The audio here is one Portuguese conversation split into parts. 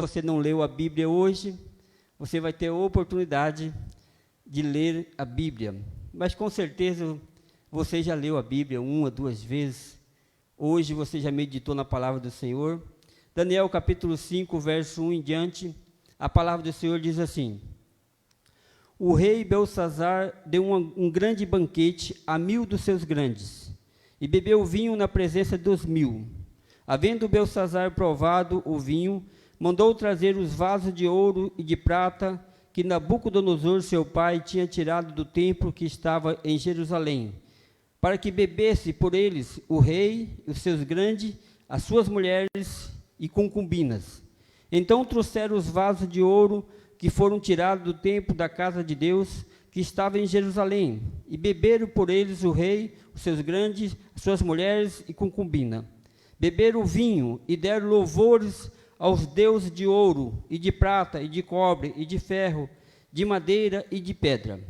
Você não leu a Bíblia hoje, você vai ter a oportunidade de ler a Bíblia. Mas com certeza você já leu a Bíblia uma, duas vezes. Hoje você já meditou na palavra do Senhor. Daniel capítulo 5, verso 1 em diante, a palavra do Senhor diz assim: O rei Belsazzar deu um grande banquete a 1000 dos seus grandes, e bebeu vinho na presença dos 1000. Havendo Belsazzar provado o vinho, mandou trazer os vasos de ouro e de prata que Nabucodonosor, seu pai, tinha tirado do templo que estava em Jerusalém, para que bebesse por eles o rei, os seus grandes, as suas mulheres e concubinas. Então trouxeram os vasos de ouro que foram tirados do templo da casa de Deus, que estava em Jerusalém, e beberam por eles o rei, os seus grandes, as suas mulheres e concubina. Beberam o vinho e deram louvores aos deuses de ouro, e de prata, e de cobre, e de ferro, de madeira e de pedra.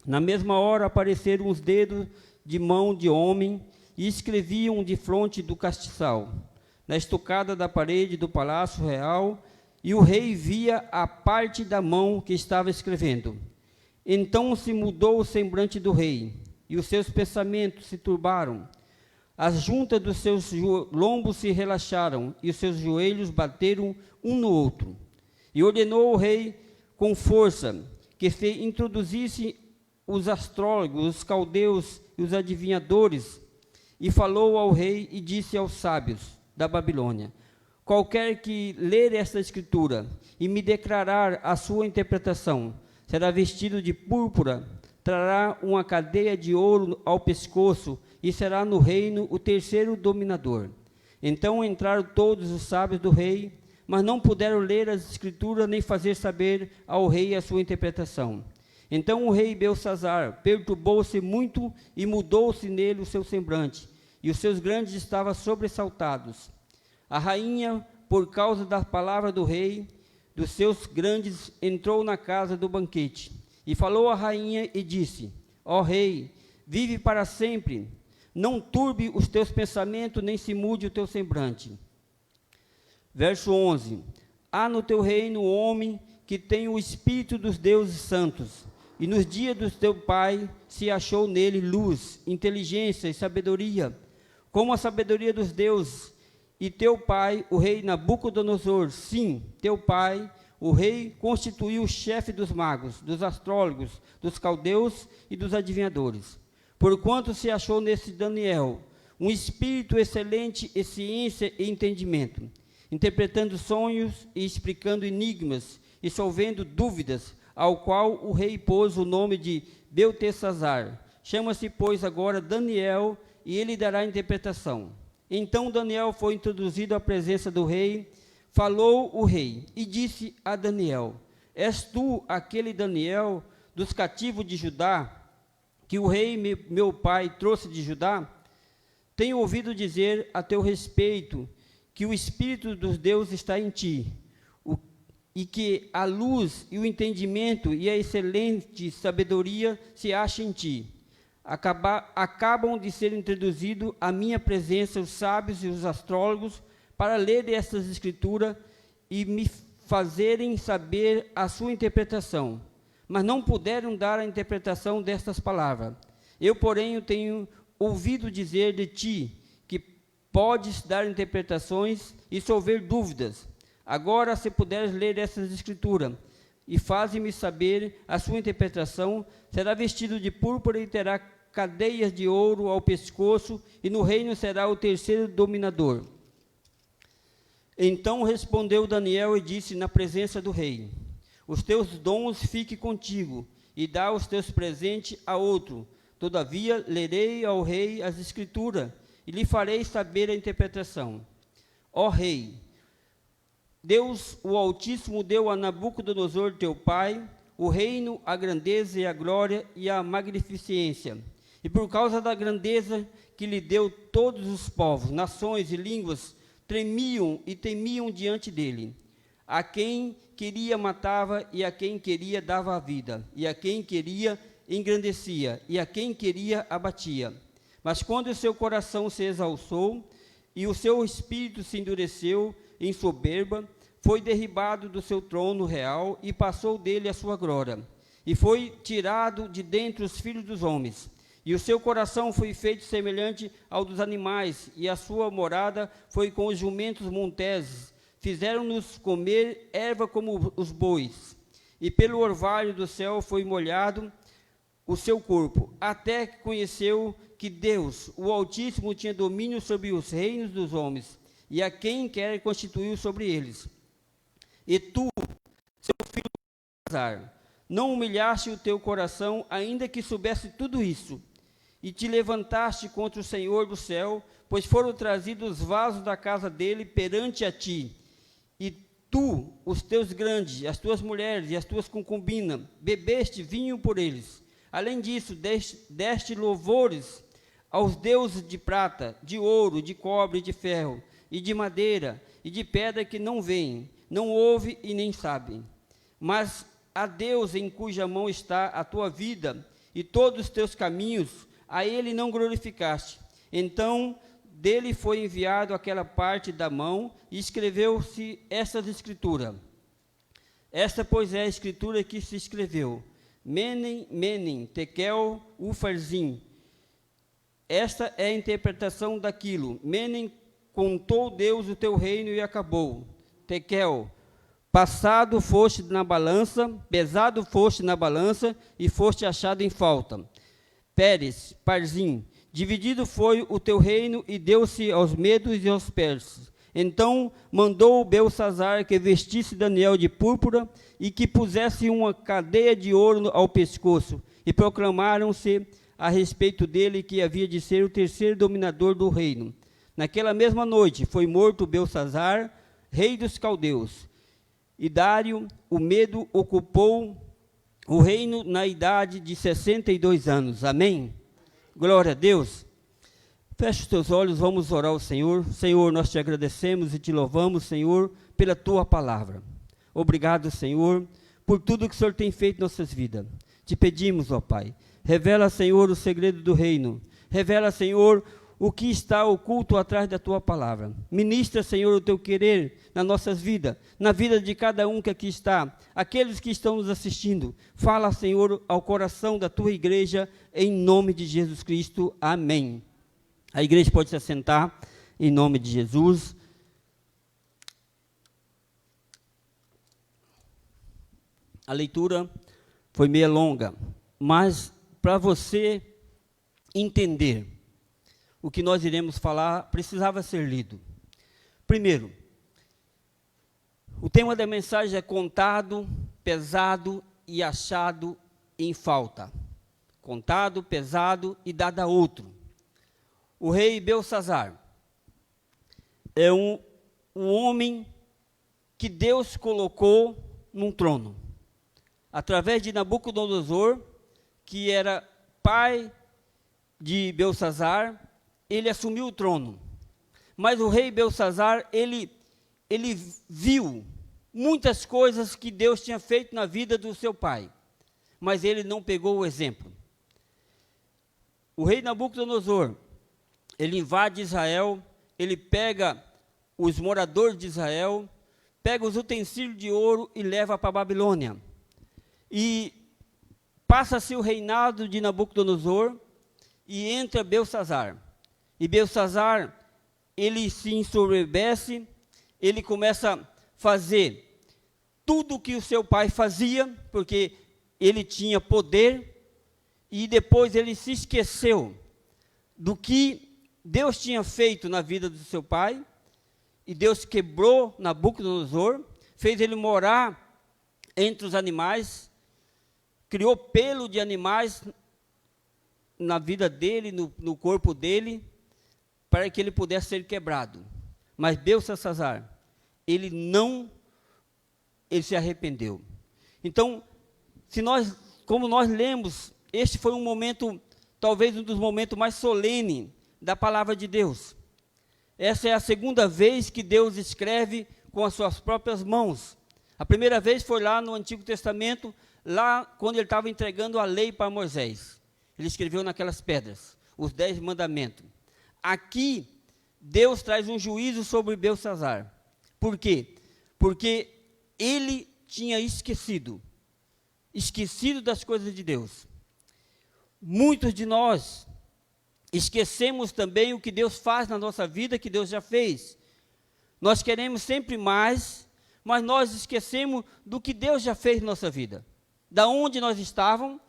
Na mesma hora apareceram os dedos de mão de homem, e escreviam defronte do castiçal, na estocada da parede do palácio real, e o rei via a parte da mão que estava escrevendo. Então se mudou o semblante do rei, e os seus pensamentos se turbaram. As juntas dos seus lombos se relaxaram, e os seus joelhos bateram um no outro. E ordenou o rei com força que se introduzisse os astrólogos, os caldeus e os adivinhadores, e falou ao rei e disse aos sábios da Babilônia: Qualquer que ler esta escritura e me declarar a sua interpretação, será vestido de púrpura, trará uma cadeia de ouro ao pescoço, e será no reino o terceiro dominador. Então entraram todos os sábios do rei, mas não puderam ler as escrituras nem fazer saber ao rei a sua interpretação. Então o rei Belsazzar perturbou-se muito e mudou-se nele o seu semblante, e os seus grandes estavam sobressaltados. A rainha, por causa da palavra do rei, dos seus grandes, entrou na casa do banquete, e falou à rainha e disse: Ó rei, vive para sempre. Não turbe os teus pensamentos, nem se mude o teu semblante. Verso 11. Há no teu reino homem que tem o espírito dos deuses santos, e nos dias do teu pai se achou nele luz, inteligência e sabedoria, como a sabedoria dos deuses. E teu pai, o rei Nabucodonosor, sim, teu pai, o rei, constituiu o chefe dos magos, dos astrólogos, dos caldeus e dos adivinhadores. Porquanto se achou nesse Daniel um espírito excelente em ciência e entendimento, interpretando sonhos e explicando enigmas e solvendo dúvidas, ao qual o rei pôs o nome de Beltesazar. Chama-se, pois, agora Daniel, e ele dará interpretação. Então Daniel foi introduzido à presença do rei. Falou o rei e disse a Daniel: És tu aquele Daniel dos cativos de Judá, que o rei meu pai trouxe de Judá? Tenho ouvido dizer a teu respeito que o Espírito dos deuses está em ti, e que a luz e o entendimento e a excelente sabedoria se acham em ti. Acabam de ser introduzidos à minha presença os sábios e os astrólogos para ler estas escrituras e me fazerem saber a sua interpretação, mas não puderam dar a interpretação destas palavras. Eu, porém, tenho ouvido dizer de ti que podes dar interpretações e solver dúvidas. Agora, se puderes ler essas escrituras e faze-me saber a sua interpretação, será vestido de púrpura e terá cadeias de ouro ao pescoço, e no reino será o terceiro dominador. Então respondeu Daniel e disse na presença do rei: Os teus dons fiquem contigo, e dá os teus presentes a outro. Todavia lerei ao rei as escrituras, e lhe farei saber a interpretação. Ó rei, Deus o Altíssimo deu a Nabucodonosor teu pai o reino, a grandeza e a glória e a magnificência. E por causa da grandeza que lhe deu, todos os povos, nações e línguas tremiam e temiam diante dele. A quem queria matava, e a quem queria dava a vida, e a quem queria engrandecia, e a quem queria abatia. Mas quando o seu coração se exalçou, e o seu espírito se endureceu em soberba, foi derribado do seu trono real e passou dele a sua glória. E foi tirado de dentre os filhos dos homens. E o seu coração foi feito semelhante ao dos animais, e a sua morada foi com os jumentos monteses. Fizeram-nos comer erva como os bois. E pelo orvalho do céu foi molhado o seu corpo, até que conheceu que Deus, o Altíssimo, tinha domínio sobre os reinos dos homens, e a quem quer constituiu sobre eles. E tu, seu filho Azar, não humilhaste o teu coração, ainda que soubesse tudo isso, e te levantaste contra o Senhor do céu, pois foram trazidos os vasos da casa dele perante a ti, e tu, os teus grandes, as tuas mulheres e as tuas concubinas, bebeste vinho por eles. Além disso, deste louvores aos deuses de prata, de ouro, de cobre, de ferro, e de madeira, e de pedra que não veem, não ouvem e nem sabem. Mas a Deus em cuja mão está a tua vida e todos os teus caminhos, a ele não glorificaste. Então dele foi enviado aquela parte da mão, e escreveu-se essas escrituras. Esta, pois, é a escritura que se escreveu: Menem, Menem, Tekel, Ufarzim. Esta é a interpretação daquilo. Menem, contou Deus o teu reino e acabou. Tekel, passado foste na balança, pesado foste na balança e foste achado em falta. Pérez, Parzim, dividido foi o teu reino e deu-se aos medos e aos persas. Então mandou Belsazzar que vestisse Daniel de púrpura e que pusesse uma cadeia de ouro ao pescoço, e proclamaram-se a respeito dele que havia de ser o terceiro dominador do reino. Naquela mesma noite foi morto Belsazzar, rei dos caldeus, e Dário, o Medo, ocupou o reino na idade de 62 anos. Amém? Glória a Deus. Feche os teus olhos, vamos orar ao Senhor. Senhor, nós te agradecemos e te louvamos, Senhor, pela tua palavra. Obrigado, Senhor, por tudo que o Senhor tem feito em nossas vidas. Te pedimos, ó Pai, revela, Senhor, o segredo do reino. Revela, Senhor, o que está oculto atrás da tua palavra. Ministra, Senhor, o teu querer nas nossas vidas, na vida de cada um que aqui está, aqueles que estão nos assistindo. Fala, Senhor, ao coração da tua igreja, em nome de Jesus Cristo. Amém. A igreja pode se assentar, em nome de Jesus. A leitura foi meio longa, mas para você entender o que nós iremos falar, precisava ser lido. Primeiro, o tema da mensagem é contado, pesado e achado em falta. Contado, pesado e dado a outro. O rei Belsazzar é um homem que Deus colocou num trono. Através de Nabucodonosor, que era pai de Belsazzar, ele assumiu o trono. Mas o rei Belsazzar, ele viu muitas coisas que Deus tinha feito na vida do seu pai, mas ele não pegou o exemplo. O rei Nabucodonosor, ele invade Israel, ele pega os moradores de Israel, pega os utensílios de ouro e leva para a Babilônia. E passa-se o reinado de Nabucodonosor e entra Belsazzar. E Belsazzar, ele se ensoberbece, ele começa a fazer tudo o que o seu pai fazia, porque ele tinha poder, e depois ele se esqueceu do que Deus tinha feito na vida do seu pai, e Deus quebrou Nabucodonosor, fez ele morar entre os animais, criou pelo de animais na vida dele, no corpo dele, para que ele pudesse ser quebrado. Mas Belsazzar, ele se arrependeu. Então, como nós lemos, este foi um momento, talvez um dos momentos mais solenes da palavra de Deus. Essa é a segunda vez que Deus escreve com as suas próprias mãos. A primeira vez foi lá no Antigo Testamento, lá quando ele estava entregando a lei para Moisés. Ele escreveu naquelas pedras, os 10 mandamentos. Aqui, Deus traz um juízo sobre Belsazzar. Por quê? porque ele tinha esquecido das coisas de Deus. Muitos de nós esquecemos também o que Deus faz na nossa vida, que Deus já fez. Nós queremos sempre mais, mas nós esquecemos do que Deus já fez na nossa vida. Da onde nós estávamos,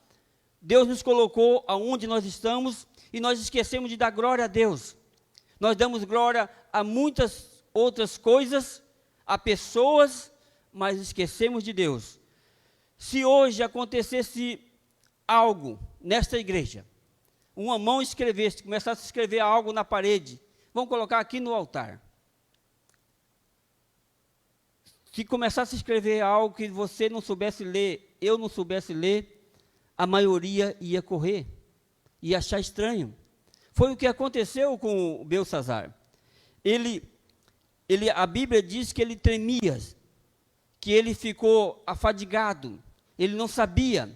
Deus nos colocou aonde nós estamos, e nós esquecemos de dar glória a Deus. Nós damos glória a muitas outras coisas, a pessoas, mas esquecemos de Deus. Se hoje acontecesse algo nesta igreja, uma mão escrevesse, começasse a escrever algo na parede, vamos colocar aqui no altar. Se começasse a escrever algo que você não soubesse ler, eu não soubesse ler, a maioria ia correr, ia achar estranho. Foi o que aconteceu com o Belsassar. A Bíblia diz que ele tremia, que ele ficou afadigado, ele não sabia.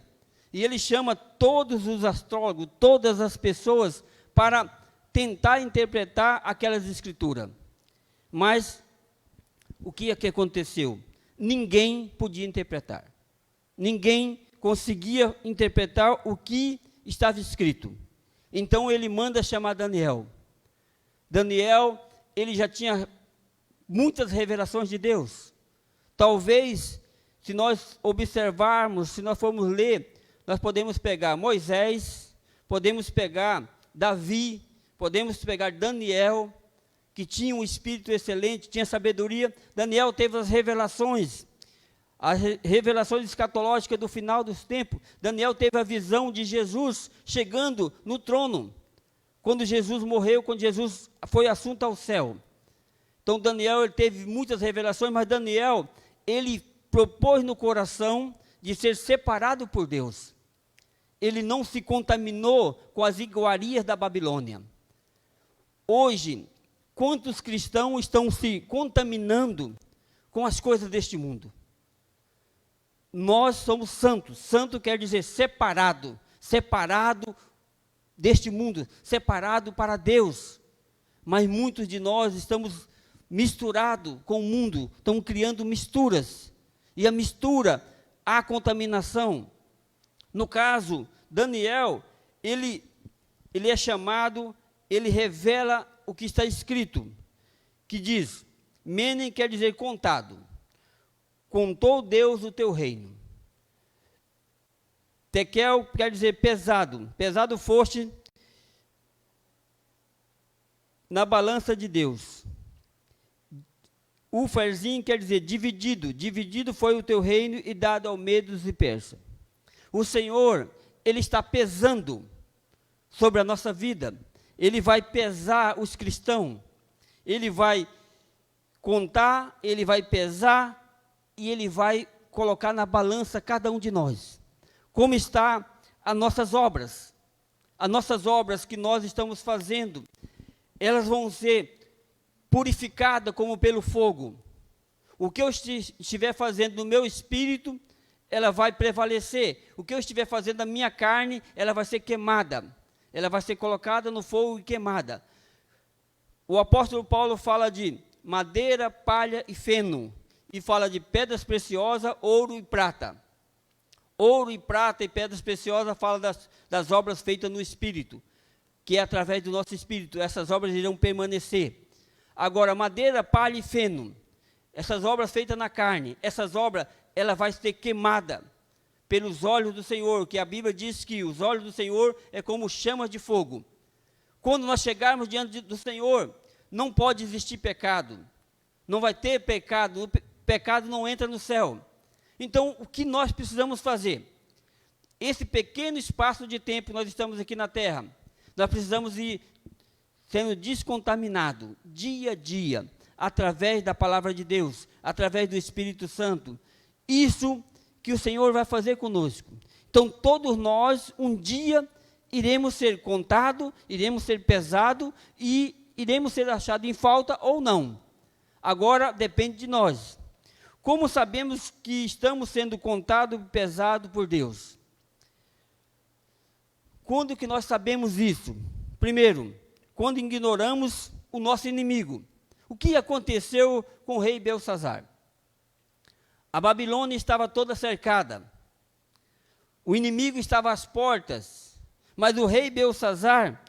E ele chama todos os astrólogos, todas as pessoas, para tentar interpretar aquelas escrituras. Mas o que é que aconteceu? Ninguém podia interpretar. Ninguém conseguia interpretar o que estava escrito. Então ele manda chamar Daniel. Daniel, ele já tinha muitas revelações de Deus. Talvez, se nós observarmos, se nós formos ler, nós podemos pegar Moisés, podemos pegar Davi, podemos pegar Daniel, que tinha um espírito excelente, tinha sabedoria. Daniel teve as revelações escatológicas do final dos tempos. Daniel teve a visão de Jesus chegando no trono, quando Jesus morreu, quando Jesus foi assunto ao céu. Então Daniel, ele teve muitas revelações, mas Daniel, ele propôs no coração de ser separado por Deus. Ele não se contaminou com as iguarias da Babilônia. Hoje, quantos cristãos estão se contaminando com as coisas deste mundo? Nós somos santos. Santo quer dizer separado, separado deste mundo, separado para Deus. Mas muitos de nós estamos misturados com o mundo, estamos criando misturas. E a mistura, há contaminação. No caso, Daniel, ele é chamado, ele revela o que está escrito, que diz, Menem quer dizer contado, contou Deus o teu reino. Tekel quer dizer pesado, pesado foste na balança de Deus. Ufarzim quer dizer dividido, dividido foi o teu reino e dado ao Medos e Persa. O Senhor, ele está pesando sobre a nossa vida. Ele vai pesar os cristãos. Ele vai contar, ele vai pesar e ele vai colocar na balança cada um de nós. Como está as nossas obras? As nossas obras que nós estamos fazendo, elas vão ser purificadas como pelo fogo. O que eu estiver fazendo no meu espírito, ela vai prevalecer. O que eu estiver fazendo na minha carne, ela vai ser queimada. Ela vai ser colocada no fogo e queimada. O apóstolo Paulo fala de madeira, palha e feno. E fala de pedras preciosas, ouro e prata. Ouro e prata e pedras preciosas fala das obras feitas no Espírito. Que é através do nosso Espírito. Essas obras irão permanecer. Agora, madeira, palha e feno. Essas obras feitas na carne. Essas obras, ela vai ser queimada pelos olhos do Senhor, que a Bíblia diz que os olhos do Senhor é como chamas de fogo. Quando nós chegarmos diante do Senhor, não pode existir pecado. Não vai ter pecado. O pecado não entra no céu. Então, o que nós precisamos fazer? Esse pequeno espaço de tempo que nós estamos aqui na terra, nós precisamos ir sendo descontaminados, dia a dia, através da palavra de Deus, através do Espírito Santo. Isso que o Senhor vai fazer conosco. Então, todos nós, um dia, iremos ser contados, iremos ser pesados e iremos ser achados em falta ou não. Agora, depende de nós. Como sabemos que estamos sendo contados e pesados por Deus? Quando que nós sabemos isso? Primeiro, quando ignoramos o nosso inimigo. O que aconteceu com o rei Belsassar? A Babilônia estava toda cercada. O inimigo estava às portas. Mas o rei Belsazar,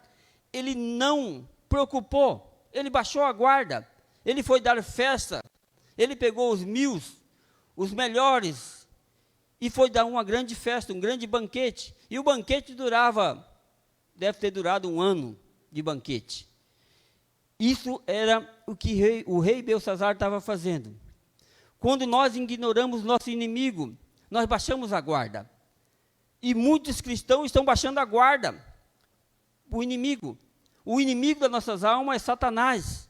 ele não preocupou. Ele baixou a guarda. Ele foi dar festa. Ele pegou os 1000, os melhores, e foi dar uma grande festa, um grande banquete. E o banquete deve ter durado 1 ano de banquete. Isso era o que o rei Belsazar estava fazendo. Quando nós ignoramos nosso inimigo, nós baixamos a guarda. E muitos cristãos estão baixando a guarda. O inimigo das nossas almas é Satanás.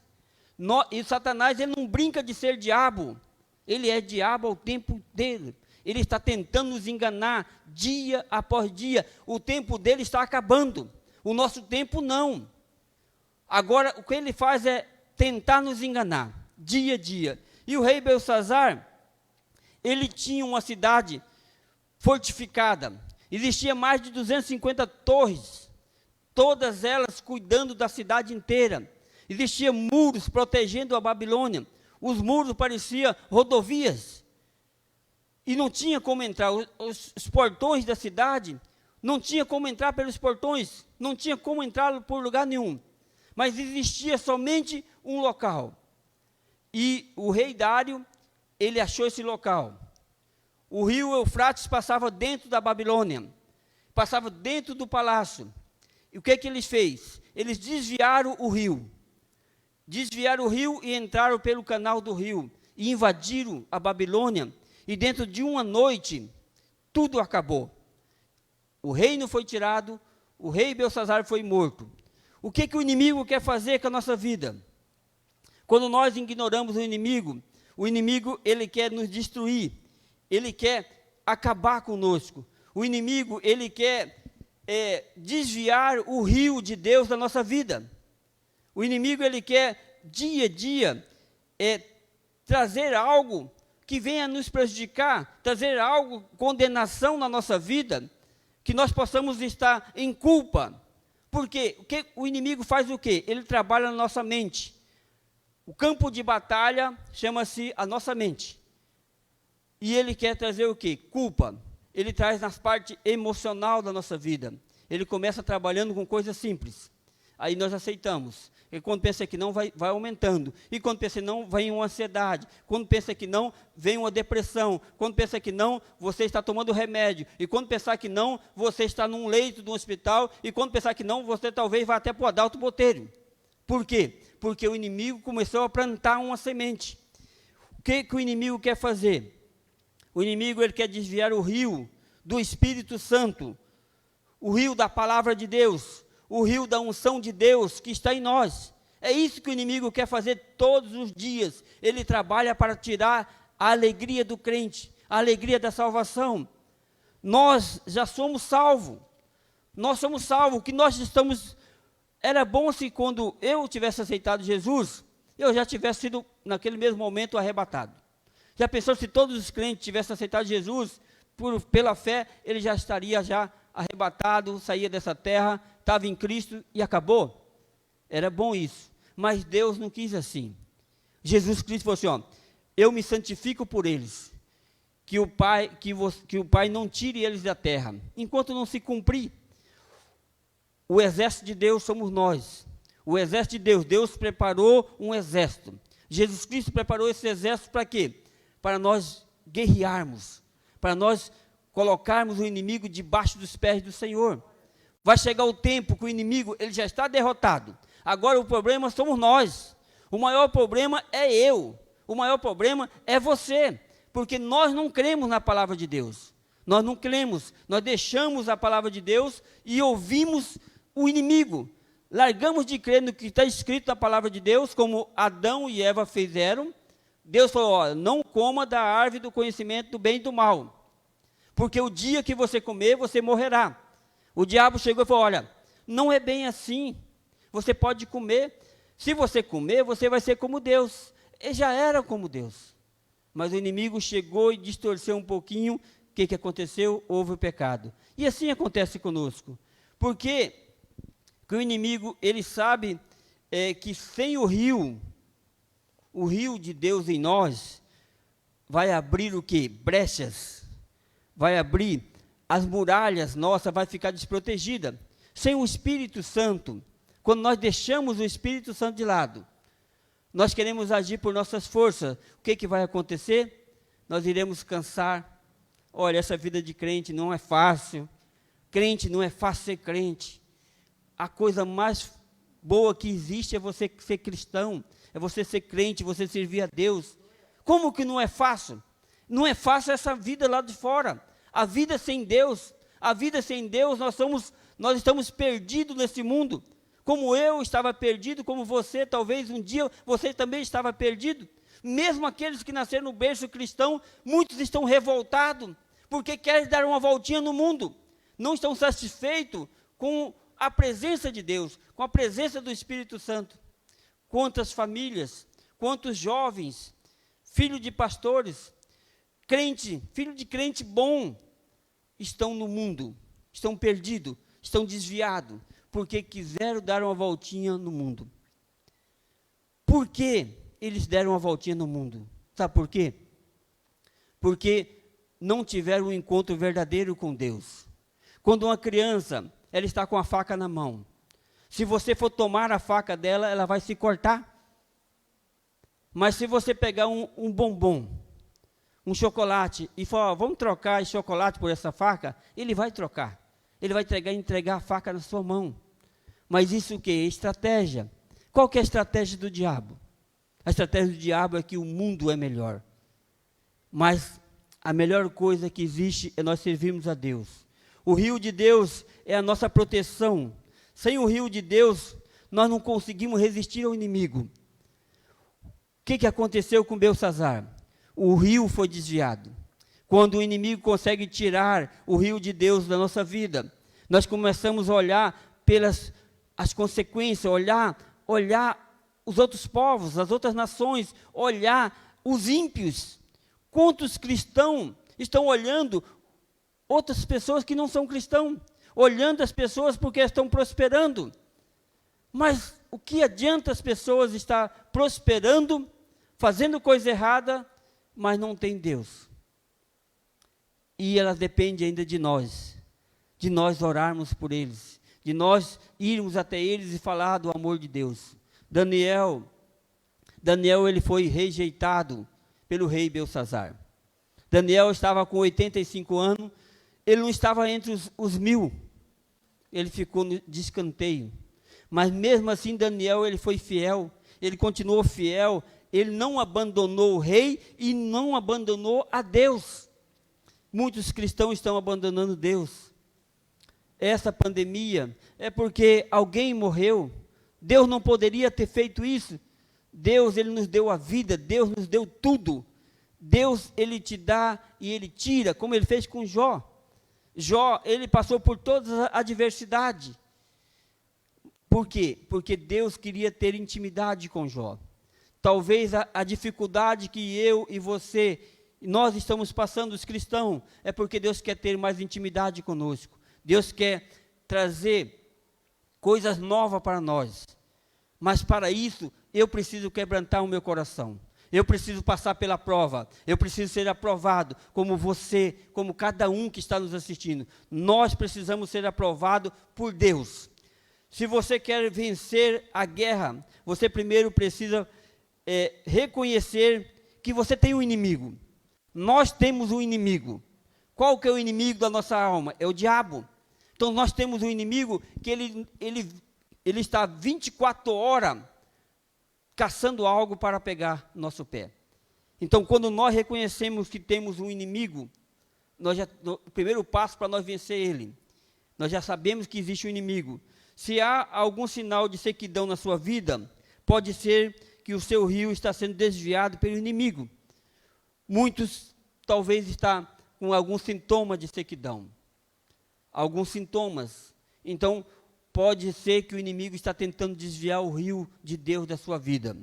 E Satanás, ele não brinca de ser diabo. Ele é diabo ao tempo dele. Ele está tentando nos enganar dia após dia. O tempo dele está acabando. O nosso tempo não. Agora, o que ele faz é tentar nos enganar, dia a dia. E o rei Belsazar, ele tinha uma cidade fortificada. Existia mais de 250 torres, todas elas cuidando da cidade inteira. Existiam muros protegendo a Babilônia. Os muros pareciam rodovias. E não tinha como entrar. Os portões da cidade, não tinha como entrar pelos portões. Não tinha como entrar por lugar nenhum. Mas existia somente um local. E o rei Dário, ele achou esse local. O rio Eufrates passava dentro da Babilônia. Passava dentro do palácio. E o que eles fez? Eles desviaram o rio. Desviaram o rio e entraram pelo canal do rio. E invadiram a Babilônia. E dentro de uma noite, tudo acabou. O reino foi tirado, o rei Belsazar foi morto. O que o inimigo quer fazer com a nossa vida? Quando nós ignoramos o inimigo, ele quer nos destruir. Ele quer acabar conosco. O inimigo, ele quer desviar o rio de Deus da nossa vida. O inimigo, ele quer, dia a dia, trazer algo que venha nos prejudicar, trazer algo, condenação na nossa vida, que nós possamos estar em culpa. Porque o inimigo faz o quê? Ele trabalha na nossa mente. O campo de batalha chama-se a nossa mente. E ele quer trazer o quê? Culpa. Ele traz nas partes emocional da nossa vida. Ele começa trabalhando com coisas simples. Aí nós aceitamos. E quando pensa que não, vai aumentando. E quando pensa que não, vem uma ansiedade. Quando pensa que não, vem uma depressão. Quando pensa que não, você está tomando remédio. E quando pensar que não, você está num leito de um hospital. E quando pensar que não, você talvez vá até para o Adalto Botelho. Por quê? Porque o inimigo começou a plantar uma semente. O que o inimigo quer fazer? O inimigo, ele quer desviar o rio do Espírito Santo. O rio da palavra de Deus. O rio da unção de Deus que está em nós. É isso que o inimigo quer fazer todos os dias. Ele trabalha para tirar a alegria do crente, a alegria da salvação. Nós já somos salvos. Nós somos salvos. Que nós estamos... Era bom se quando eu tivesse aceitado Jesus, eu já tivesse sido, naquele mesmo momento, arrebatado. Já pensou se todos os crentes tivessem aceitado Jesus, pela fé, ele já estaria arrebatado, saía dessa terra, estava em Cristo e acabou? Era bom isso. Mas Deus não quis assim. Jesus Cristo falou assim, ó, eu me santifico por eles, que o Pai não tire eles da terra, enquanto não se cumprir. O exército de Deus somos nós. O exército de Deus, Deus preparou um exército. Jesus Cristo preparou esse exército para quê? Para nós guerrearmos, para nós colocarmos o inimigo debaixo dos pés do Senhor. Vai chegar o tempo que o inimigo, ele já está derrotado. Agora o problema somos nós. O maior problema é eu. O maior problema é você. Porque nós não cremos na palavra de Deus. Nós não cremos. Nós deixamos a palavra de Deus e ouvimos o inimigo. Largamos de crer no que está escrito na palavra de Deus, como Adão e Eva fizeram. Deus falou, ó, não coma da árvore do conhecimento do bem e do mal. Porque o dia que você comer, você morrerá. O diabo chegou e falou, olha, não é bem assim. Você pode comer. Se você comer, você vai ser como Deus. Ele já era como Deus. Mas o inimigo chegou e distorceu um pouquinho. O que aconteceu? Houve o pecado. E assim acontece conosco. Porque o inimigo, ele sabe que sem o rio de Deus em nós, vai abrir o quê? Brechas. Vai abrir as muralhas nossas, vai ficar desprotegida. Sem o Espírito Santo, quando nós deixamos o Espírito Santo de lado, nós queremos agir por nossas forças, o que vai acontecer? Nós iremos cansar. Olha, essa vida de crente não é fácil. Crente não é fácil ser crente. A coisa mais boa que existe é você ser cristão, é você ser crente, você servir a Deus. Como que não é fácil? Não é fácil essa vida lá de fora. A vida sem Deus, nós estamos perdidos nesse mundo. Como eu estava perdido, como você, talvez um dia você também estava perdido. Mesmo aqueles que nasceram no berço cristão, muitos estão revoltados, porque querem dar uma voltinha no mundo. Não estão satisfeitos com a presença de Deus, com a presença do Espírito Santo. Quantas famílias, quantos jovens, filhos de pastores, filho de crente bom, estão no mundo, estão perdidos, estão desviados, porque quiseram dar uma voltinha no mundo. Por que eles deram uma voltinha no mundo? Sabe por quê? Porque não tiveram um encontro verdadeiro com Deus. Quando uma criança, ela está com a faca na mão, se você for tomar a faca dela, ela vai se cortar. Mas se você pegar um bombom, um chocolate, e falar, vamos trocar esse chocolate por essa faca, ele vai trocar. Ele vai entregar a faca na sua mão. Mas isso o que? Estratégia. Qual que é a estratégia do diabo? A estratégia do diabo é que o mundo é melhor. Mas a melhor coisa que existe é nós servirmos a Deus. O rio de Deus é a nossa proteção. Sem o rio de Deus, nós não conseguimos resistir ao inimigo. O que aconteceu com Belsassar? O rio foi desviado. Quando o inimigo consegue tirar o rio de Deus da nossa vida, nós começamos a olhar pelas as consequências, olhar os outros povos, as outras nações, olhar os ímpios. Quantos cristãos estão olhando outras pessoas que não são cristãos, olhando as pessoas porque estão prosperando. Mas o que adianta as pessoas estar prosperando, fazendo coisa errada, mas não tem Deus? E elas dependem ainda de nós orarmos por eles, de nós irmos até eles e falar do amor de Deus. Daniel ele foi rejeitado pelo rei Belsassar. Daniel estava com 85 anos, ele não estava entre os 1000, ele ficou de escanteio. Mas mesmo assim Daniel ele foi fiel, ele continuou fiel, ele não abandonou o rei e não abandonou a Deus. Muitos cristãos estão abandonando Deus. Essa pandemia é porque alguém morreu. Deus não poderia ter feito isso. Deus, ele nos deu a vida, Deus nos deu tudo. Deus, ele te dá e ele tira, como ele fez com Jó. Jó, ele passou por todas as adversidades. Por quê? Porque Deus queria ter intimidade com Jó. Talvez a dificuldade que eu e você, nós estamos passando, os cristãos, é porque Deus quer ter mais intimidade conosco. Deus quer trazer coisas novas para nós. Mas para isso, eu preciso quebrantar o meu coração. Eu preciso passar pela prova. Eu preciso ser aprovado, como você, como cada um que está nos assistindo. Nós precisamos ser aprovados por Deus. Se você quer vencer a guerra, você primeiro precisa reconhecer que você tem um inimigo. Nós temos um inimigo. Qual que é o inimigo da nossa alma? É o diabo. Então nós temos um inimigo que ele está 24 horas caçando algo para pegar nosso pé. Então quando nós reconhecemos que temos um inimigo, o primeiro passo para nós vencer ele, nós já sabemos que existe um inimigo. Se há algum sinal de sequidão na sua vida, pode ser que o seu rio está sendo desviado pelo inimigo. Muitos talvez estão com algum sintoma de sequidão. Alguns sintomas. Então, pode ser que o inimigo está tentando desviar o rio de Deus da sua vida.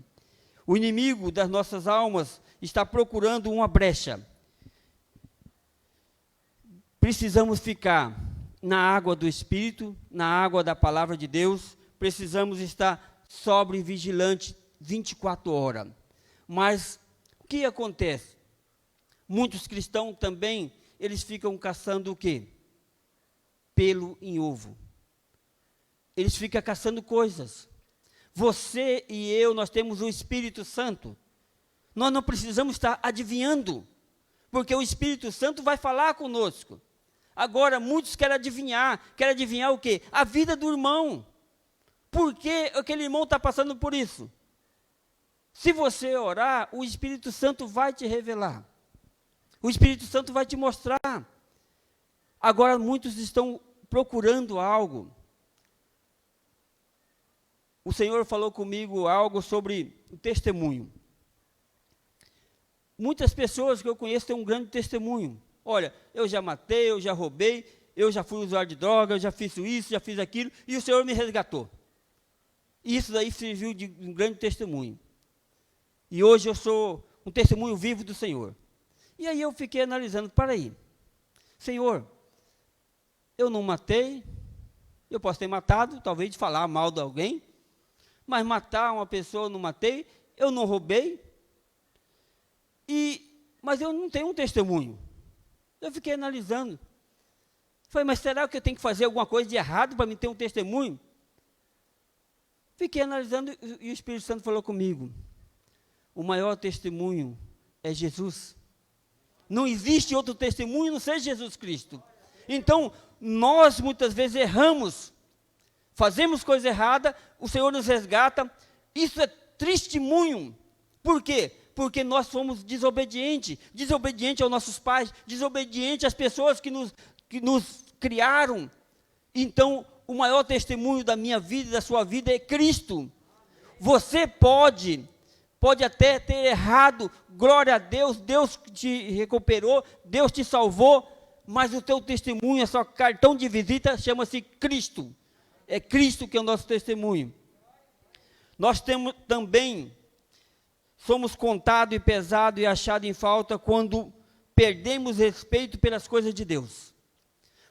O inimigo das nossas almas está procurando uma brecha. Precisamos ficar na água do Espírito, na água da palavra de Deus. Precisamos estar sóbrio e vigilante 24 horas. Mas o que acontece? Muitos cristãos também, eles ficam caçando o quê? Pelo em ovo. Eles ficam caçando coisas. Você e eu, nós temos o Espírito Santo. Nós não precisamos estar adivinhando, porque o Espírito Santo vai falar conosco. Agora, muitos querem adivinhar o quê? A vida do irmão. Por que aquele irmão está passando por isso? Se você orar, o Espírito Santo vai te revelar. O Espírito Santo vai te mostrar. Agora, muitos estão procurando algo. O Senhor falou comigo algo sobre o testemunho. Muitas pessoas que eu conheço têm um grande testemunho. Olha, eu já matei, eu já roubei, eu já fui usuário de droga, eu já fiz isso, já fiz aquilo, e o Senhor me resgatou. Isso daí serviu de um grande testemunho. E hoje eu sou um testemunho vivo do Senhor. E aí eu fiquei analisando, para aí, Senhor, eu não matei, eu posso ter matado, talvez de falar mal de alguém, mas matar uma pessoa eu não matei, eu não roubei, mas eu não tenho um testemunho. Eu fiquei analisando. Falei, mas será que eu tenho que fazer alguma coisa de errado para me ter um testemunho? Fiquei analisando e o Espírito Santo falou comigo. O maior testemunho é Jesus. Não existe outro testemunho, não seja Jesus Cristo. Então, nós muitas vezes erramos, fazemos coisa errada, o Senhor nos resgata. Isso é testemunho. Por quê? Porque nós fomos desobedientes aos nossos pais, desobedientes às pessoas que nos criaram. Então, o maior testemunho da minha vida e da sua vida é Cristo. Você pode até ter errado, glória a Deus, Deus te recuperou, Deus te salvou, mas o teu testemunho, o seu cartão de visita chama-se Cristo. É Cristo que é o nosso testemunho. Nós temos também, somos contados e pesados e achados em falta quando perdemos respeito pelas coisas de Deus.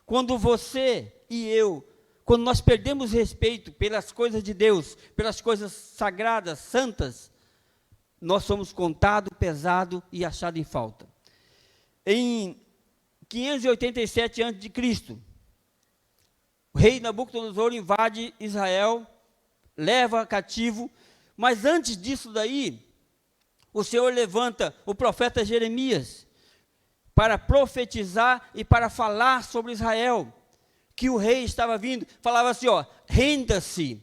Quando você e eu, quando nós perdemos respeito pelas coisas de Deus, pelas coisas sagradas, santas, nós somos contados, pesados e achados em falta. Em 587 a.C., o rei Nabucodonosor invade Israel, leva cativo, mas antes disso daí, o Senhor levanta o profeta Jeremias para profetizar e para falar sobre Israel, que o rei estava vindo, falava assim, renda-se,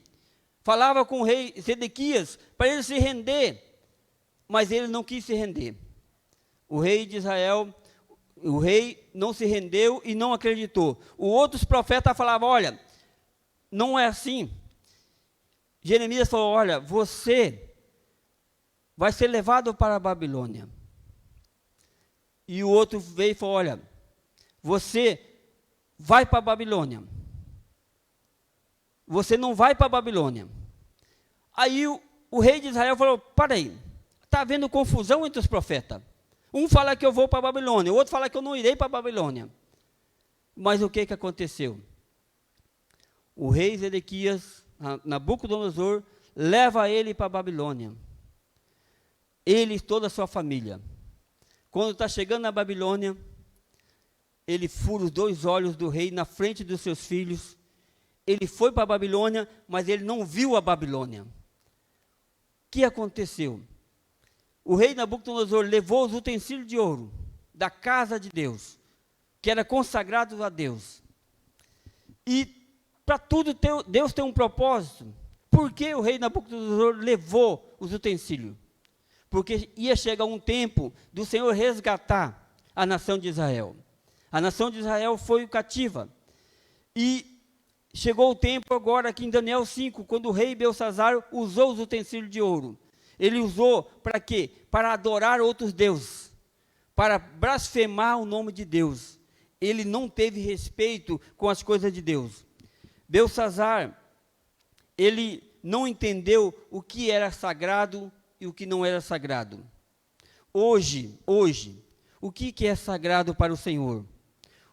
falava com o rei Zedequias para ele se render, mas ele não quis se render. O rei de Israel, o rei não se rendeu e não acreditou. Os outros profetas falavam, olha, não é assim. Jeremias falou, olha, você vai ser levado para a Babilônia. E o outro veio e falou, olha, você vai para a Babilônia. Você não vai para a Babilônia. Aí o rei de Israel falou, para aí, está havendo confusão entre os profetas. Um fala que eu vou para a Babilônia, o outro fala que eu não irei para a Babilônia. Mas o que aconteceu? O rei Zedequias, Nabucodonosor, leva ele para a Babilônia. Ele e toda a sua família. Quando está chegando na Babilônia, ele fura os 2 olhos do rei na frente dos seus filhos. Ele foi para a Babilônia, mas ele não viu a Babilônia. O que aconteceu? O rei Nabucodonosor levou os utensílios de ouro da casa de Deus, que era consagrado a Deus. E para tudo Deus tem um propósito. Por que o rei Nabucodonosor levou os utensílios? Porque ia chegar um tempo do Senhor resgatar a nação de Israel. A nação de Israel foi cativa. E chegou o tempo agora aqui em Daniel 5, quando o rei Belsazar usou os utensílios de ouro. Ele usou para quê? Para adorar outros deuses, para blasfemar o nome de Deus. Ele não teve respeito com as coisas de Deus. Belsazar, ele não entendeu o que era sagrado e o que não era sagrado. Hoje, o que é sagrado para o Senhor?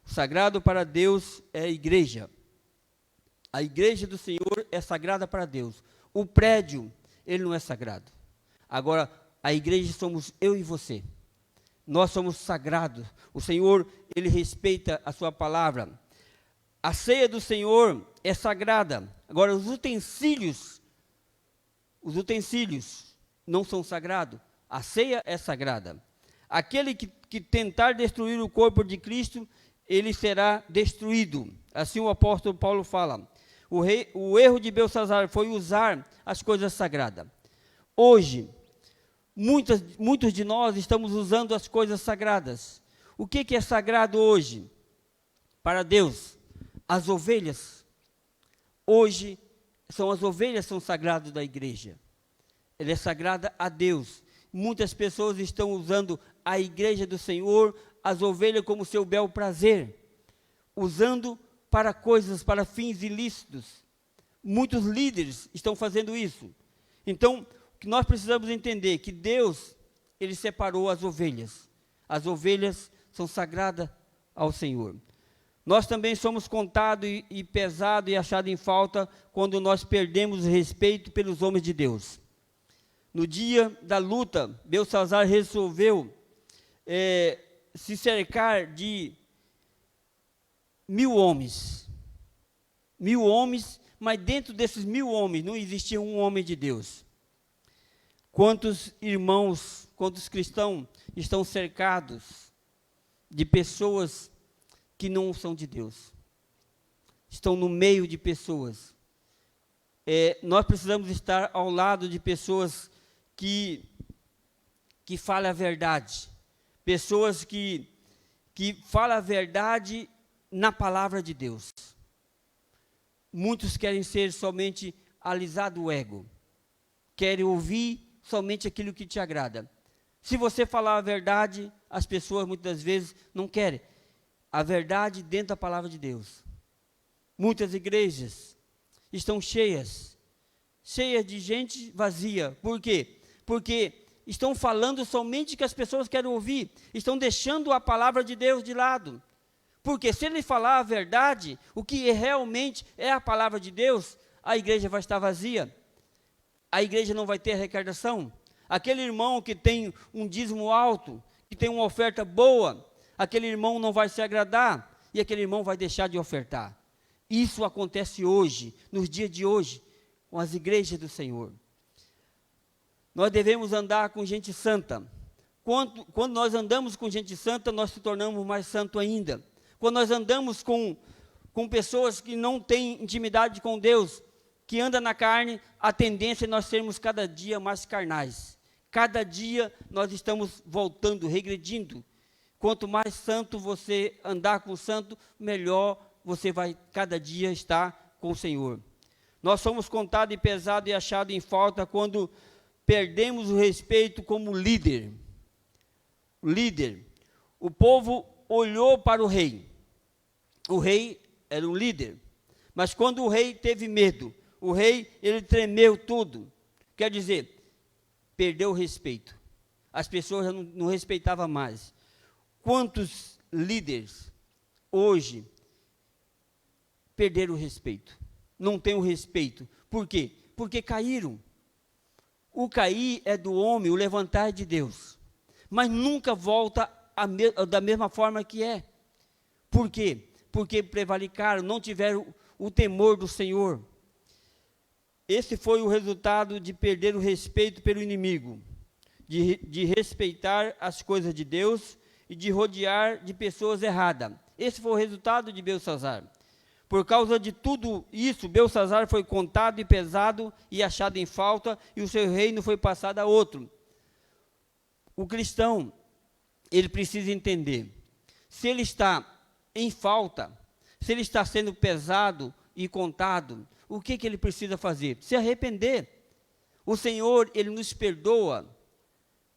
O sagrado para Deus é a igreja. A igreja do Senhor é sagrada para Deus. O prédio, ele não é sagrado. Agora, a igreja somos eu e você. Nós somos sagrados. O Senhor, Ele respeita a sua palavra. A ceia do Senhor é sagrada. Agora, os utensílios não são sagrados. A ceia é sagrada. Aquele que tentar destruir o corpo de Cristo, ele será destruído. Assim o apóstolo Paulo fala. O erro de Belsazar foi usar as coisas sagradas. Hoje, muitos de nós estamos usando as coisas sagradas. O que é sagrado hoje? Para Deus, as ovelhas. Hoje, as ovelhas são sagradas da igreja. Ela é sagrada a Deus. Muitas pessoas estão usando a igreja do Senhor, as ovelhas como seu bel prazer, usando para fins ilícitos. Muitos líderes estão fazendo isso. Então, o que nós precisamos entender é que Deus, Ele separou as ovelhas. As ovelhas são sagradas ao Senhor. Nós também somos contados e pesados e achados em falta quando nós perdemos respeito pelos homens de Deus. No dia da luta, Belsazar resolveu se cercar de 1000 homens. 1000 homens, mas dentro desses 1000 homens não existia um homem de Deus. Quantos irmãos, quantos cristãos estão cercados de pessoas que não são de Deus? Estão no meio de pessoas. Nós precisamos estar ao lado de pessoas que falam a verdade. Pessoas que falam a verdade na palavra de Deus. Muitos querem ser somente alisado o ego. Querem ouvir somente aquilo que te agrada. Se você falar a verdade, as pessoas muitas vezes não querem a verdade dentro da palavra de Deus. Muitas igrejas estão cheias de gente vazia. Por quê? Porque estão falando somente o que as pessoas querem ouvir. Estão deixando a palavra de Deus de lado. Porque se ele falar a verdade, o que realmente é a palavra de Deus, a igreja vai estar vazia. A igreja não vai ter arrecadação. Aquele irmão que tem um dízimo alto, que tem uma oferta boa, aquele irmão não vai se agradar e aquele irmão vai deixar de ofertar. Isso acontece hoje, nos dias de hoje, com as igrejas do Senhor. Nós devemos andar com gente santa. Quando nós andamos com gente santa, nós se tornamos mais santos ainda. Quando nós andamos com pessoas que não têm intimidade com Deus, que andam na carne, a tendência é nós sermos cada dia mais carnais. Cada dia nós estamos voltando, regredindo. Quanto mais santo você andar com o santo, melhor você vai cada dia estar com o Senhor. Nós somos contados e pesados e achados em falta quando perdemos o respeito como líder. O povo olhou para o rei. O rei era um líder. Mas quando o rei teve medo, o rei, ele tremeu tudo. Quer dizer, perdeu o respeito. As pessoas já não respeitavam mais. Quantos líderes hoje perderam o respeito? Não têm o respeito. Por quê? Porque caíram. O cair é do homem, o levantar é de Deus. Mas nunca volta da mesma forma que é. Por quê? Porque prevaricaram, não tiveram o temor do Senhor. Esse foi o resultado de perder o respeito pelo inimigo, de respeitar as coisas de Deus e de rodear de pessoas erradas. Esse foi o resultado de Belsazar. Por causa de tudo isso, Belsazar foi contado e pesado e achado em falta, e o seu reino foi passado a outro. O cristão, ele precisa entender, se ele está em falta, se ele está sendo pesado e contado, o que ele precisa fazer? Se arrepender. O Senhor, Ele nos perdoa.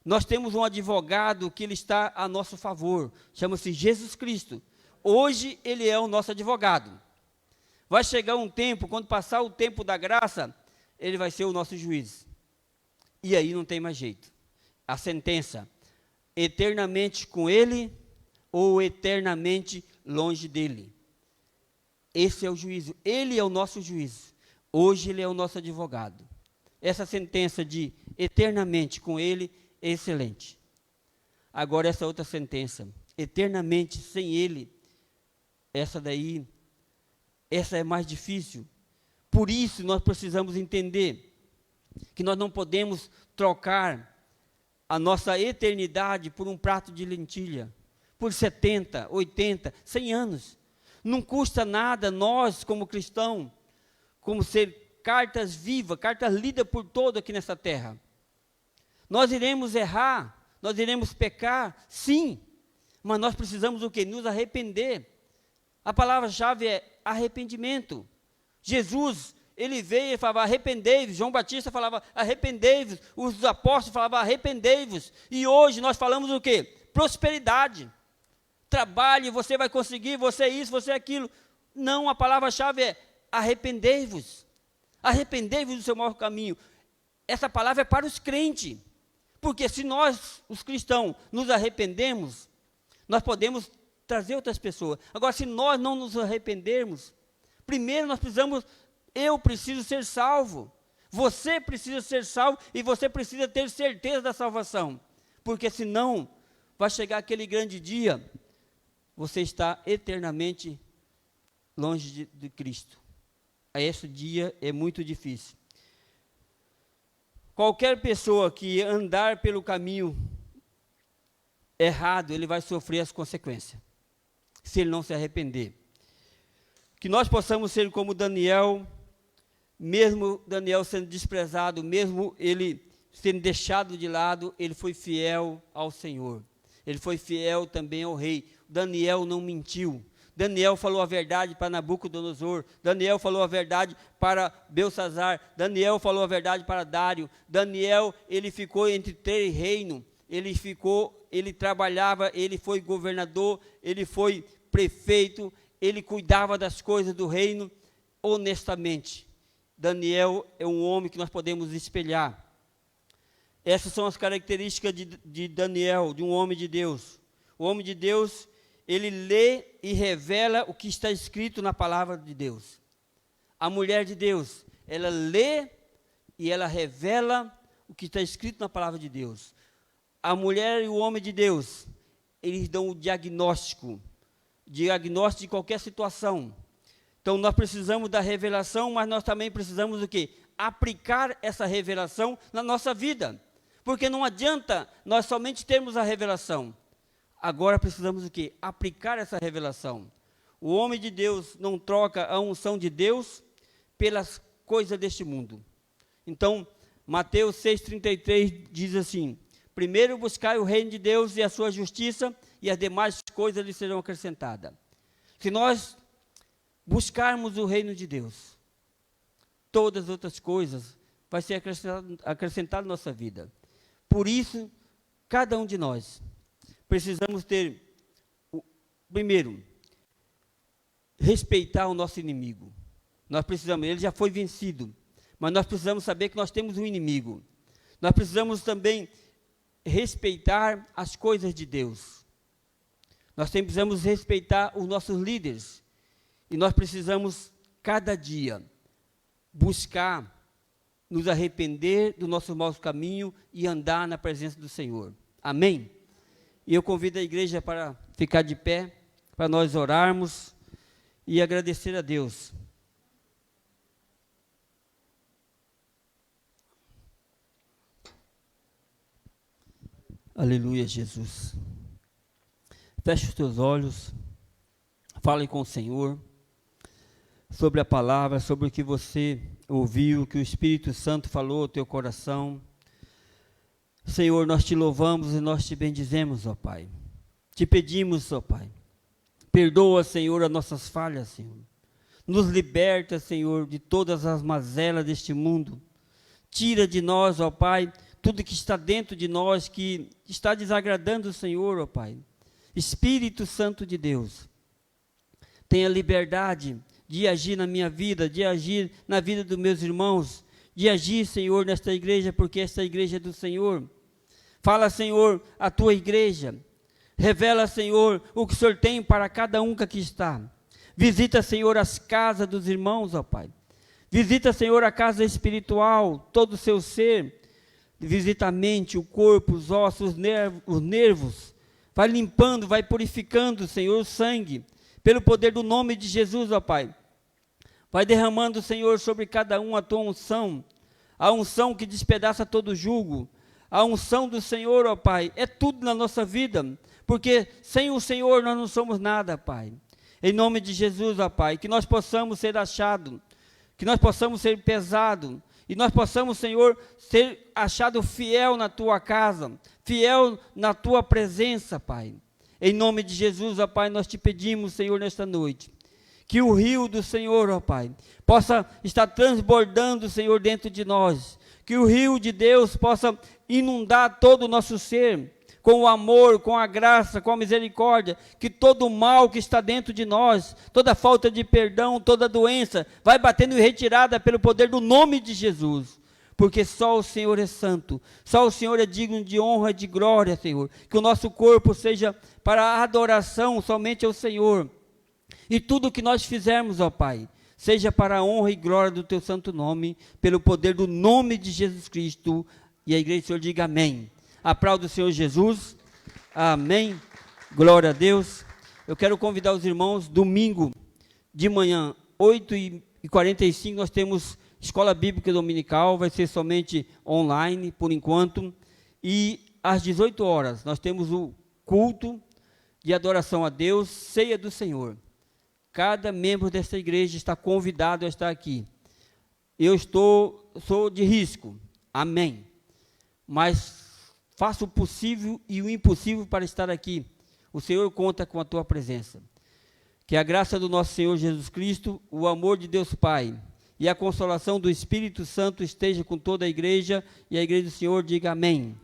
Nós temos um advogado que Ele está a nosso favor, chama-se Jesus Cristo. Hoje Ele é o nosso advogado. Vai chegar um tempo, quando passar o tempo da graça, Ele vai ser o nosso juiz. E aí não tem mais jeito. A sentença, eternamente com Ele ou eternamente longe dEle. Esse é o juízo. Ele é o nosso juiz. Hoje Ele é o nosso advogado. Essa sentença de eternamente com Ele é excelente. Agora essa outra sentença, eternamente sem Ele, essa é mais difícil. Por isso nós precisamos entender que nós não podemos trocar a nossa eternidade por um prato de lentilha, por 70, 80, 100 anos. Não custa nada nós, como cristãos, como ser cartas vivas, cartas lidas por todo aqui nessa terra. Nós iremos errar, nós iremos pecar, sim, mas nós precisamos o quê? Nos arrepender. A palavra-chave é arrependimento. Jesus, ele veio e falava, arrependei-vos. João Batista falava, arrependei-vos. Os apóstolos falavam, arrependei-vos. E hoje nós falamos o quê? Prosperidade. Trabalhe, você vai conseguir, você é isso, você é aquilo. Não, a palavra-chave é arrependei-vos. Arrependei-vos do seu mau caminho. Essa palavra é para os crentes. Porque se nós, os cristãos, nos arrependemos, nós podemos trazer outras pessoas. Agora, se nós não nos arrependermos, primeiro eu preciso ser salvo. Você precisa ser salvo e você precisa ter certeza da salvação. Porque senão, vai chegar aquele grande dia, você está eternamente longe de Cristo. Esse dia é muito difícil. Qualquer pessoa que andar pelo caminho errado, ele vai sofrer as consequências, se ele não se arrepender. Que nós possamos ser como Daniel, mesmo Daniel sendo desprezado, mesmo ele sendo deixado de lado, ele foi fiel ao Senhor. Ele foi fiel também ao rei. Daniel não mentiu. Daniel falou a verdade para Nabucodonosor. Daniel falou a verdade para Belsazar. Daniel falou a verdade para Dário. Daniel, ele ficou entre 3 reinos. Ele trabalhava, ele foi governador, ele foi prefeito, ele cuidava das coisas do reino honestamente. Daniel é um homem que nós podemos espelhar. Essas são as características de Daniel, de um homem de Deus. O homem de Deus, ele lê e revela o que está escrito na palavra de Deus. A mulher de Deus, ela lê e ela revela o que está escrito na palavra de Deus. A mulher e o homem de Deus, eles dão o diagnóstico de qualquer situação. Então, nós precisamos da revelação, mas nós também precisamos do quê? Aplicar essa revelação na nossa vida. Porque não adianta nós somente termos a revelação. Agora precisamos do quê? Aplicar essa revelação. O homem de Deus não troca a unção de Deus pelas coisas deste mundo. Então, Mateus 6,33 diz assim: primeiro buscai o reino de Deus e a sua justiça, e as demais coisas lhe serão acrescentadas. Se nós buscarmos o reino de Deus, todas as outras coisas vai ser acrescentado na nossa vida. Por isso, cada um de nós precisamos ter, primeiro, respeitar o nosso inimigo. Nós precisamos, ele já foi vencido, mas nós precisamos saber que nós temos um inimigo. Nós precisamos também respeitar as coisas de Deus. Nós precisamos respeitar os nossos líderes. E nós precisamos, cada dia, buscar nos arrepender do nosso mau caminho e andar na presença do Senhor. Amém? E eu convido a igreja para ficar de pé, para nós orarmos e agradecer a Deus. Aleluia, Jesus. Feche os teus olhos, fale com o Senhor sobre a palavra, sobre o que você ouviu, que o Espírito Santo falou ao teu coração. Senhor, nós te louvamos e nós te bendizemos, ó Pai. Te pedimos, ó Pai, perdoa, Senhor, as nossas falhas, Senhor. Nos liberta, Senhor, de todas as mazelas deste mundo. Tira de nós, ó Pai, tudo que está dentro de nós, que está desagradando o Senhor, ó Pai. Espírito Santo de Deus, tenha liberdade de agir na minha vida, de agir na vida dos meus irmãos, de agir, Senhor, nesta igreja, porque esta igreja é do Senhor. Fala, Senhor, a tua igreja. Revela, Senhor, o que o Senhor tem para cada um que aqui está. Visita, Senhor, as casas dos irmãos, ó Pai. Visita, Senhor, a casa espiritual, todo o seu ser. visita a mente, o corpo, os ossos, os nervos. Vai limpando, vai purificando, Senhor, o sangue. Pelo poder do nome de Jesus, ó Pai. Vai derramando, Senhor, sobre cada um a tua unção. A unção que despedaça todo jugo. A unção do Senhor, ó Pai, é tudo na nossa vida. Porque sem o Senhor nós não somos nada, Pai. Em nome de Jesus, ó Pai, que nós possamos ser achados, que nós possamos ser pesados, e nós possamos, Senhor, ser achado fiel na Tua casa, fiel na Tua presença, Pai. Em nome de Jesus, ó Pai, nós te pedimos, Senhor, nesta noite, que o rio do Senhor, ó Pai, possa estar transbordando, Senhor, dentro de nós, que o rio de Deus possa inundar todo o nosso ser, com o amor, com a graça, com a misericórdia, que todo o mal que está dentro de nós, toda falta de perdão, toda doença, vai batendo em retirada pelo poder do nome de Jesus, porque só o Senhor é santo, só o Senhor é digno de honra e de glória, Senhor, que o nosso corpo seja para a adoração somente ao Senhor, e tudo que nós fizermos, ó Pai, seja para a honra e glória do Teu santo nome, pelo poder do nome de Jesus Cristo, e a igreja do Senhor diga amém. Aplauda o Senhor Jesus, amém, glória a Deus. Eu quero convidar os irmãos, domingo de manhã, 8h45, nós temos Escola Bíblica Dominical, vai ser somente online, por enquanto, e às 18 horas, nós temos o culto de adoração a Deus, ceia do Senhor. Cada membro dessa igreja está convidado a estar aqui. Eu sou de risco, amém, mas faça o possível e o impossível para estar aqui. O Senhor conta com a tua presença. Que a graça do nosso Senhor Jesus Cristo, o amor de Deus Pai e a consolação do Espírito Santo esteja com toda a igreja, e a igreja do Senhor diga amém.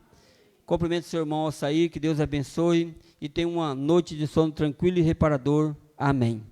Cumprimente seu irmão ao sair, que Deus abençoe e tenha uma noite de sono tranquilo e reparador. Amém.